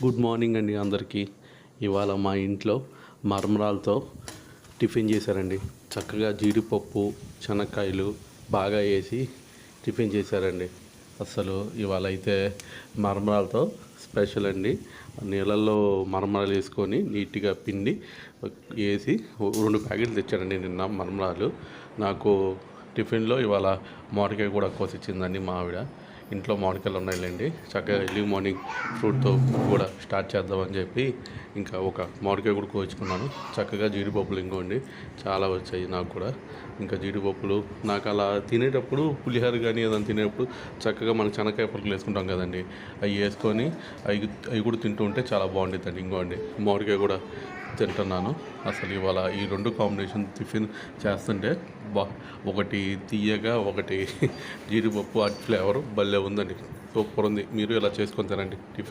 Good morning అండి అందరికీ. ఇవాళ మా ఇంట్లో మరమరాలతో టిఫిన్ చేశారండి. చక్కగా జీడిపప్పు శనక్కాయలు బాగా వేసి టిఫిన్ చేశారండి. అసలు ఇవాళ అయితే మరమరాలతో స్పెషల్ అండి. నీళ్ళల్లో మరమరాలు వేసుకొని నీట్గా పిండి వేసి 2 ప్యాకెట్లు తెచ్చారండి నిన్న మరమరాలు. నాకు టిఫిన్లో ఇవాళ మామిడికాయ కూడా కోసిచ్చిందండి మా ఆవిడ. ఇంట్లో మామిడికాయలు ఉన్నాయిలేండి, చక్కగా ఎర్లీ మార్నింగ్ ఫ్రూట్తో కూడా స్టార్ట్ చేద్దామని చెప్పి ఇంకా ఒక మామిడికాయ కూడా కోసుకున్నాను. చక్కగా జీడిపప్పులు ఇంకోండి చాలా వచ్చాయి నాకు కూడా. ఇంకా జీడిపప్పులు నాకు అలా తినేటప్పుడు పులిహోర కానీ ఏదైనా తినేటప్పుడు చక్కగా మనం శనక్కాయ పలుకులు వేసుకుంటాం కదండి, అవి వేసుకొని అవి కూడా తింటూ ఉంటే చాలా బాగుంటుందండి. ఇంకోండి మామిడికాయ కూడా తింటున్నాను. అసలు ఇవాళ ఈ 2 కాంబినేషన్ టిఫిన్ చేస్తుంటే ఒకటి తీయగా ఒకటి జీడిపప్పు అటు ఫ్లేవర్ భలే ఉందండి, సూపర్ ఉంది. మీరు ఇలా చేసుకొని తినండి టిఫిన్.